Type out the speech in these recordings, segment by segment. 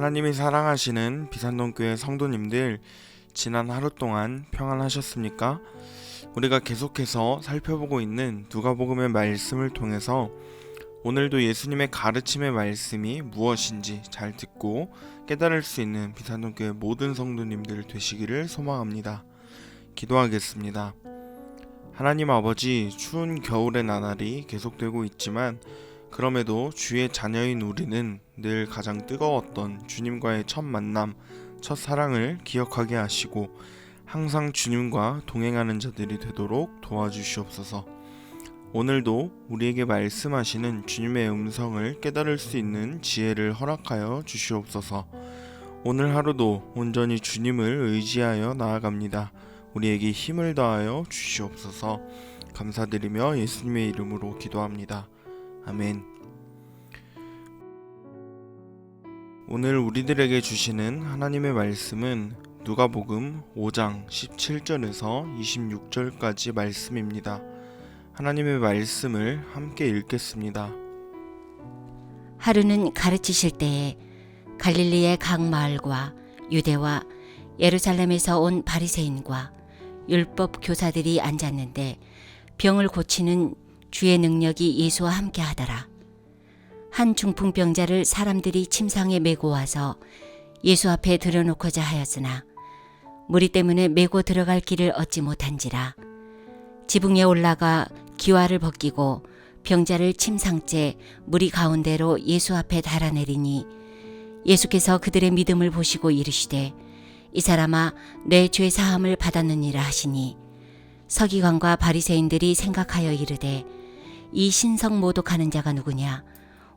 하나님이 사랑하시는 비산동교회 성도님들, 지난 하루 동안 평안하셨습니까? 우리가 계속해서 살펴보고 있는 누가복음의 말씀을 통해서 오늘도 예수님의 가르침의 말씀이 무엇인지 잘 듣고 깨달을 수 있는 비산동교회 모든 성도님들 되시기를 소망합니다. 기도하겠습니다. 하나님 아버지, 추운 겨울의 나날이 계속되고 있지만 그럼에도 주의 자녀인 우리는 늘 가장 뜨거웠던 주님과의 첫 만남, 첫 사랑을 기억하게 하시고 항상 주님과 동행하는 자들이 되도록 도와주시옵소서. 오늘도 우리에게 말씀하시는 주님의 음성을 깨달을 수 있는 지혜를 허락하여 주시옵소서. 오늘 하루도 온전히 주님을 의지하여 나아갑니다. 우리에게 힘을 더하여 주시옵소서. 감사드리며 예수님의 이름으로 기도합니다. 아멘. 오늘 우리들에게 주시는 하나님의 말씀은 누가복음 5장 17절에서 26절까지 말씀입니다. 하나님의 말씀을 함께 읽겠습니다. 하루는 가르치실 때에 갈릴리의 각 마을과 유대와 예루살렘에서 온 바리새인과 율법 교사들이 앉았는데 병을 고치는 주의 능력이 예수와 함께 하더라. 한 중풍병자를 사람들이 침상에 메고 와서 예수 앞에 들여놓고자 하였으나 무리 때문에 메고 들어갈 길을 얻지 못한지라. 지붕에 올라가 기와를 벗기고 병자를 침상째 무리 가운데로 예수 앞에 달아내리니 예수께서 그들의 믿음을 보시고 이르시되 이 사람아, 내 죄 사함을 받았느니라 하시니 서기관과 바리새인들이 생각하여 이르되 이 신성 모독하는 자가 누구냐?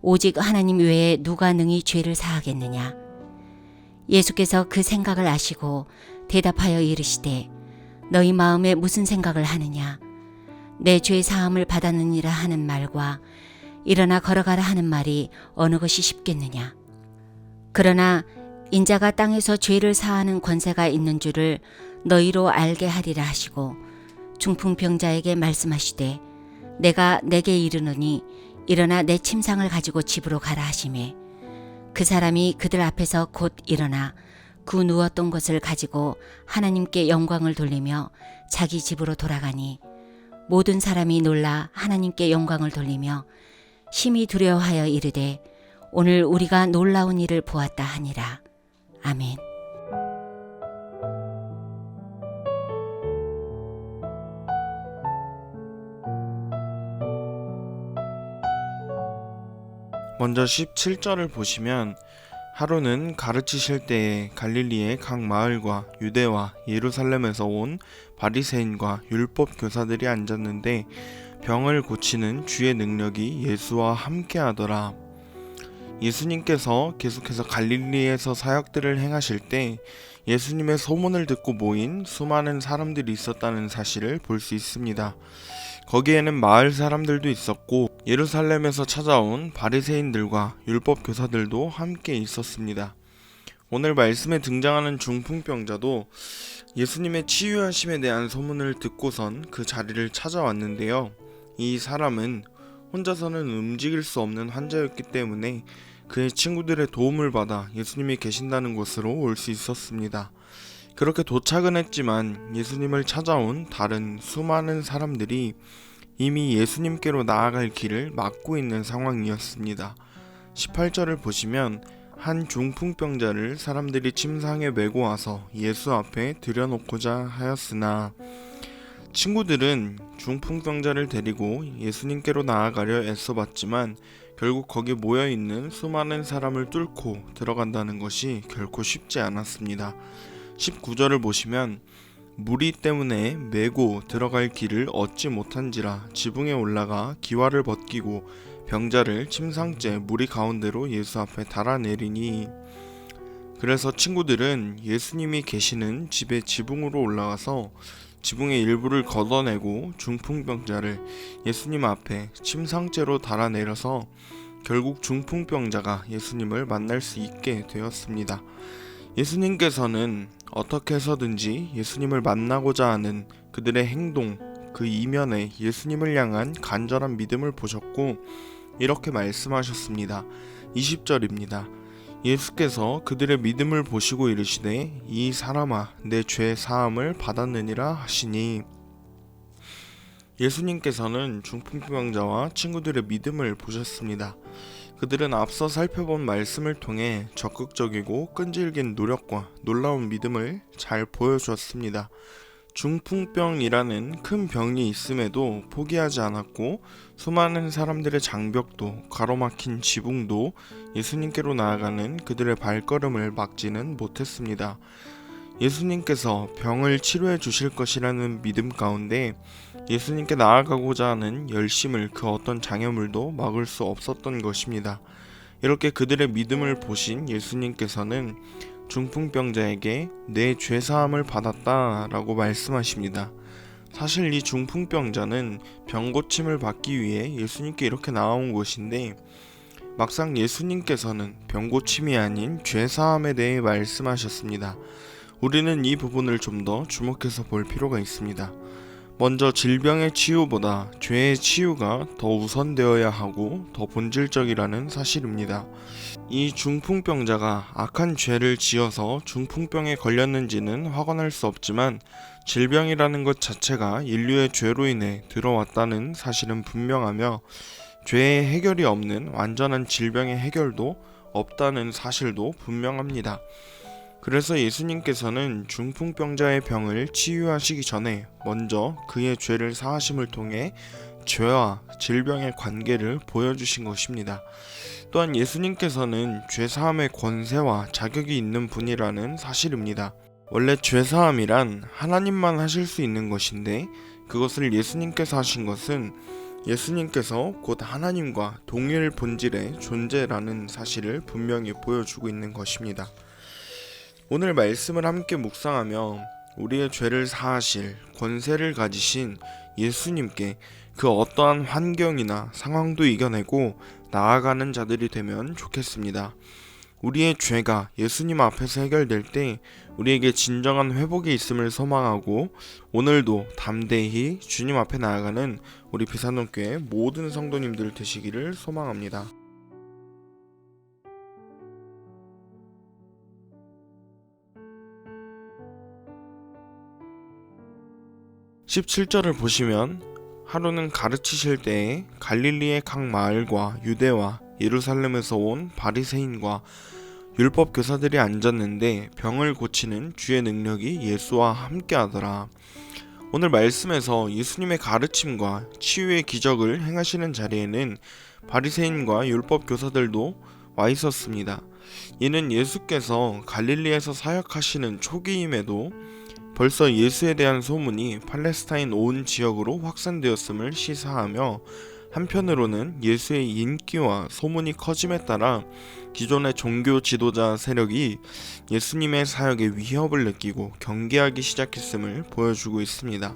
오직 하나님 외에 누가 능히 죄를 사하겠느냐? 예수께서 그 생각을 아시고 대답하여 이르시되 너희 마음에 무슨 생각을 하느냐? 내 죄 사함을 받았느니라 하는 말과 일어나 걸어가라 하는 말이 어느 것이 쉽겠느냐? 그러나 인자가 땅에서 죄를 사하는 권세가 있는 줄을 너희로 알게 하리라 하시고 중풍병자에게 말씀하시되 내가 내게 이르노니 일어나 내 침상을 가지고 집으로 가라 하시매 그 사람이 그들 앞에서 곧 일어나 그 누웠던 것을 가지고 하나님께 영광을 돌리며 자기 집으로 돌아가니 모든 사람이 놀라 하나님께 영광을 돌리며 심히 두려워하여 이르되 오늘 우리가 놀라운 일을 보았다 하니라. 아멘. 먼저 17절을 보시면 하루는 가르치실 때에 갈릴리의 각 마을과 유대와 예루살렘에서 온 바리새인과 율법 교사들이 앉았는데 병을 고치는 주의 능력이 예수와 함께 하더라. 예수님께서 계속해서 갈릴리에서 사역들을 행하실 때 예수님의 소문을 듣고 모인 수많은 사람들이 있었다는 사실을 볼 수 있습니다. 거기에는 마을 사람들도 있었고 예루살렘에서 찾아온 바리새인들과 율법 교사들도 함께 있었습니다. 오늘 말씀에 등장하는 중풍병자도 예수님의 치유하심에 대한 소문을 듣고선 그 자리를 찾아왔는데요. 이 사람은 혼자서는 움직일 수 없는 환자였기 때문에 그의 친구들의 도움을 받아 예수님이 계신다는 곳으로 올 수 있었습니다. 그렇게 도착은 했지만 예수님을 찾아온 다른 수많은 사람들이 이미 예수님께로 나아갈 길을 막고 있는 상황이었습니다. 18절을 보시면 한 중풍병자를 사람들이 침상에 메고 와서 예수 앞에 들여놓고자 하였으나 친구들은 중풍병자를 데리고 예수님께로 나아가려 애써봤지만 결국 거기 모여있는 수많은 사람을 뚫고 들어간다는 것이 결코 쉽지 않았습니다. 19절을 보시면 무리 때문에 메고 들어갈 길을 얻지 못한지라 지붕에 올라가 기와를 벗기고 병자를 침상째 무리 가운데로 예수 앞에 달아내리니 그래서 친구들은 예수님이 계시는 집의 지붕으로 올라가서 지붕의 일부를 걷어내고 중풍병자를 예수님 앞에 침상째로 달아내려서 결국 중풍병자가 예수님을 만날 수 있게 되었습니다. 예수님께서는 어떻게 해서든지 예수님을 만나고자 하는 그들의 행동, 그 이면에 예수님을 향한 간절한 믿음을 보셨고 이렇게 말씀하셨습니다. 20절입니다. 예수께서 그들의 믿음을 보시고 이르시되 이 사람아 내 죄 사함을 받았느니라 하시니, 예수님께서는 중풍병자와 친구들의 믿음을 보셨습니다. 그들은 앞서 살펴본 말씀을 통해 적극적이고 끈질긴 노력과 놀라운 믿음을 잘 보여주었습니다. 중풍병이라는 큰 병이 있음에도 포기하지 않았고, 수많은 사람들의 장벽도 가로막힌 지붕도 예수님께로 나아가는 그들의 발걸음을 막지는 못했습니다. 예수님께서 병을 치료해 주실 것이라는 믿음 가운데 예수님께 나아가고자 하는 열심을 그 어떤 장애물도 막을 수 없었던 것입니다. 이렇게 그들의 믿음을 보신 예수님께서는 중풍병자에게 내 죄사함을 받았다 라고 말씀하십니다. 사실 이 중풍병자는 병고침을 받기 위해 예수님께 이렇게 나아온 것인데, 막상 예수님께서는 병고침이 아닌 죄사함에 대해 말씀하셨습니다. 우리는 이 부분을 좀 더 주목해서 볼 필요가 있습니다. 먼저 질병의 치유보다 죄의 치유가 더 우선되어야 하고 더 본질적이라는 사실입니다. 이 중풍병자가 악한 죄를 지어서 중풍병에 걸렸는지는 확언할 수 없지만, 질병이라는 것 자체가 인류의 죄로 인해 들어왔다는 사실은 분명하며, 죄의 해결이 없는 완전한 질병의 해결도 없다는 사실도 분명합니다. 그래서 예수님께서는 중풍병자의 병을 치유하시기 전에 먼저 그의 죄를 사하심을 통해 죄와 질병의 관계를 보여주신 것입니다. 또한 예수님께서는 죄사함의 권세와 자격이 있는 분이라는 사실입니다. 원래 죄사함이란 하나님만 하실 수 있는 것인데, 그것을 예수님께서 하신 것은 예수님께서 곧 하나님과 동일 본질의 존재라는 사실을 분명히 보여주고 있는 것입니다. 오늘 말씀을 함께 묵상하며 우리의 죄를 사하실 권세를 가지신 예수님께 그 어떠한 환경이나 상황도 이겨내고 나아가는 자들이 되면 좋겠습니다. 우리의 죄가 예수님 앞에서 해결될 때 우리에게 진정한 회복이 있음을 소망하고, 오늘도 담대히 주님 앞에 나아가는 우리 비산동교회 모든 성도님들 되시기를 소망합니다. 17절을 보시면, 하루는 가르치실 때에 갈릴리의 각 마을과 유대와 예루살렘에서 온 바리새인과 율법 교사들이 앉았는데 병을 고치는 주의 능력이 예수와 함께하더라. 오늘 말씀에서 예수님의 가르침과 치유의 기적을 행하시는 자리에는 바리새인과 율법 교사들도 와 있었습니다. 이는 예수께서 갈릴리에서 사역하시는 초기임에도 벌써 예수에 대한 소문이 팔레스타인 온 지역으로 확산되었음을 시사하며, 한편으로는 예수의 인기와 소문이 커짐에 따라 기존의 종교 지도자 세력이 예수님의 사역에 위협을 느끼고 경계하기 시작했음을 보여주고 있습니다.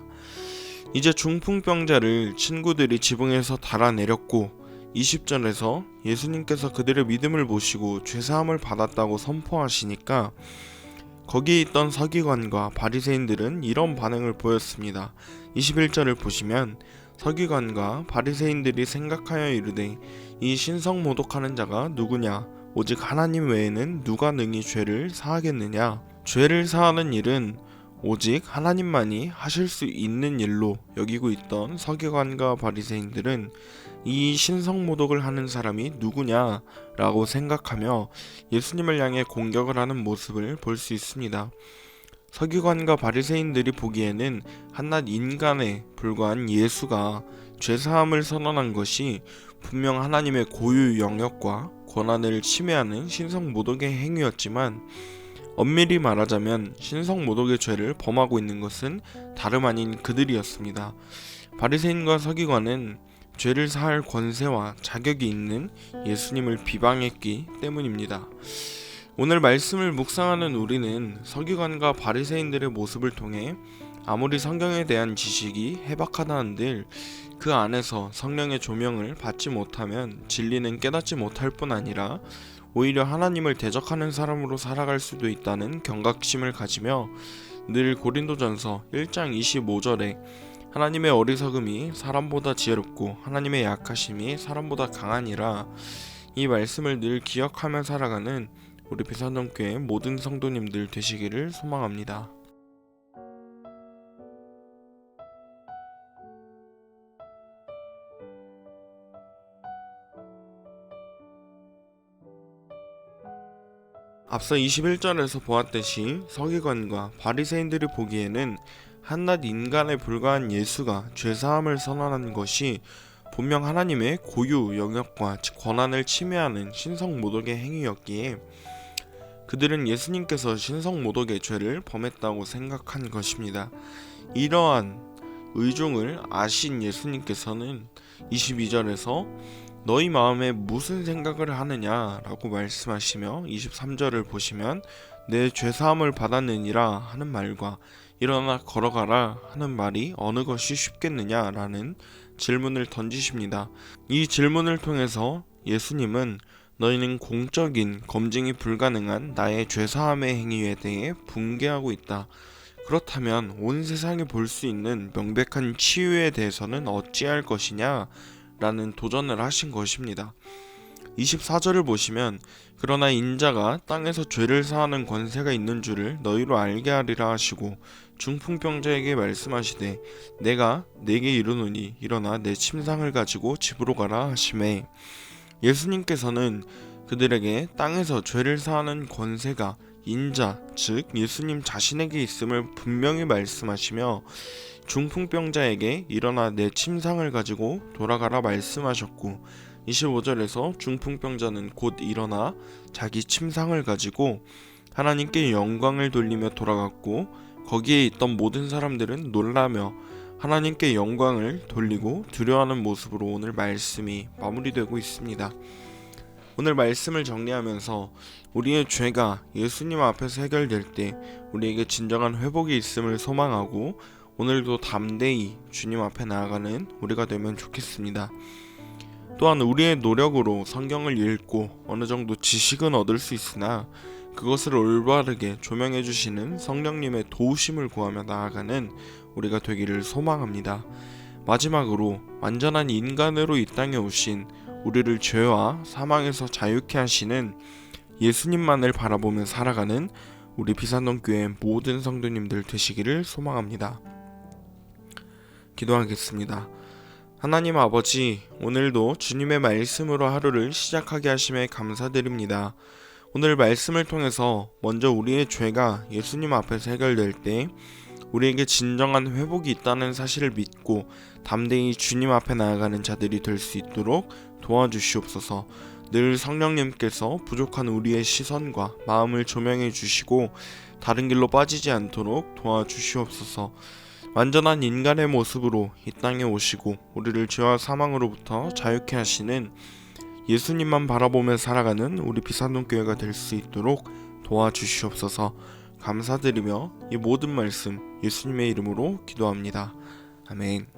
이제 중풍병자를 친구들이 지붕에서 달아내렸고, 20절에서 예수님께서 그들의 믿음을 보시고 죄사함을 받았다고 선포하시니까 거기에 있던 서기관과 바리새인들은 이런 반응을 보였습니다. 21절을 보시면, 서기관과 바리새인들이 생각하여 이르되 이 신성모독하는 자가 누구냐? 오직 하나님 외에는 누가 능히 죄를 사하겠느냐? 죄를 사하는 일은 오직 하나님만이 하실 수 있는 일로 여기고 있던 서기관과 바리새인들은 이 신성모독을 하는 사람이 누구냐? 라고 생각하며 예수님을 향해 공격을 하는 모습을 볼 수 있습니다. 서기관과 바리새인들이 보기에는 한낱 인간에 불과한 예수가 죄사함을 선언한 것이 분명 하나님의 고유 영역과 권한을 침해하는 신성모독의 행위였지만, 엄밀히 말하자면 신성모독의 죄를 범하고 있는 것은 다름 아닌 그들이었습니다. 바리새인과 서기관은 죄를 사할 권세와 자격이 있는 예수님을 비방했기 때문입니다. 오늘 말씀을 묵상하는 우리는 서기관과 바리새인들의 모습을 통해 아무리 성경에 대한 지식이 해박하다 한들 그 안에서 성령의 조명을 받지 못하면 진리는 깨닫지 못할 뿐 아니라 오히려 하나님을 대적하는 사람으로 살아갈 수도 있다는 경각심을 가지며, 늘 고린도전서 1장 25절에 하나님의 어리석음이 사람보다 지혜롭고 하나님의 약하심이 사람보다 강하니라, 이 말씀을 늘 기억하며 살아가는 우리 비산동교회 모든 성도님들 되시기를 소망합니다. 앞서 21절에서 보았듯이 서기관과 바리새인들이 보기에는 한낱 인간에 불과한 예수가 죄사함을 선언하는 것이 분명 하나님의 고유 영역과 즉 권한을 침해하는 신성모독의 행위였기에 그들은 예수님께서 신성모독의 죄를 범했다고 생각한 것입니다. 이러한 의중을 아신 예수님께서는 22절에서 너희 마음에 무슨 생각을 하느냐 라고 말씀하시며 23절을 보시면 내 죄사함을 받았느니라 하는 말과 일어나 걸어가라 하는 말이 어느 것이 쉽겠느냐 라는 질문을 던지십니다. 이 질문을 통해서 예수님은 너희는 공적인 검증이 불가능한 나의 죄사함의 행위에 대해 분개하고 있다. 그렇다면 온 세상이 볼 수 있는 명백한 치유에 대해서는 어찌할 것이냐 라는 도전을 하신 것입니다. 24절을 보시면 그러나 인자가 땅에서 죄를 사하는 권세가 있는 줄을 너희로 알게 하리라 하시고 중풍병자에게 말씀하시되 내가 네게 이르노니 일어나 내 침상을 가지고 집으로 가라 하시매 예수님께서는 그들에게 땅에서 죄를 사하는 권세가 인자 즉 예수님 자신에게 있음을 분명히 말씀하시며 중풍병자에게 일어나 내 침상을 가지고 돌아가라 말씀하셨고 25절에서 중풍병자는 곧 일어나 자기 침상을 가지고 하나님께 영광을 돌리며 돌아갔고 거기에 있던 모든 사람들은 놀라며 하나님께 영광을 돌리고 두려워하는 모습으로 오늘 말씀이 마무리되고 있습니다. 오늘 말씀을 정리하면서 우리의 죄가 예수님 앞에서 해결될 때 우리에게 진정한 회복이 있음을 소망하고 오늘도 담대히 주님 앞에 나아가는 우리가 되면 좋겠습니다. 또한 우리의 노력으로 성경을 읽고 어느 정도 지식은 얻을 수 있으나 그것을 올바르게 조명해 주시는 성령님의 도우심을 구하며 나아가는 우리가 되기를 소망합니다. 마지막으로 완전한 인간으로 이 땅에 오신 우리를 죄와 사망에서 자유케 하시는 예수님만을 바라보며 살아가는 우리 비산동교회 모든 성도님들 되시기를 소망합니다. 기도하겠습니다. 하나님 아버지, 오늘도 주님의 말씀으로 하루를 시작하게 하심에 감사드립니다. 오늘 말씀을 통해서 먼저 우리의 죄가 예수님 앞에서 해결될 때 우리에게 진정한 회복이 있다는 사실을 믿고 담대히 주님 앞에 나아가는 자들이 될 수 있도록 도와주시옵소서. 늘 성령님께서 부족한 우리의 시선과 마음을 조명해 주시고 다른 길로 빠지지 않도록 도와주시옵소서. 완전한 인간의 모습으로 이 땅에 오시고 우리를 죄와 사망으로부터 자유케 하시는 예수님만 바라보며 살아가는 우리 비산동교회가 될 수 있도록 도와주시옵소서. 감사드리며 이 모든 말씀 예수님의 이름으로 기도합니다. 아멘.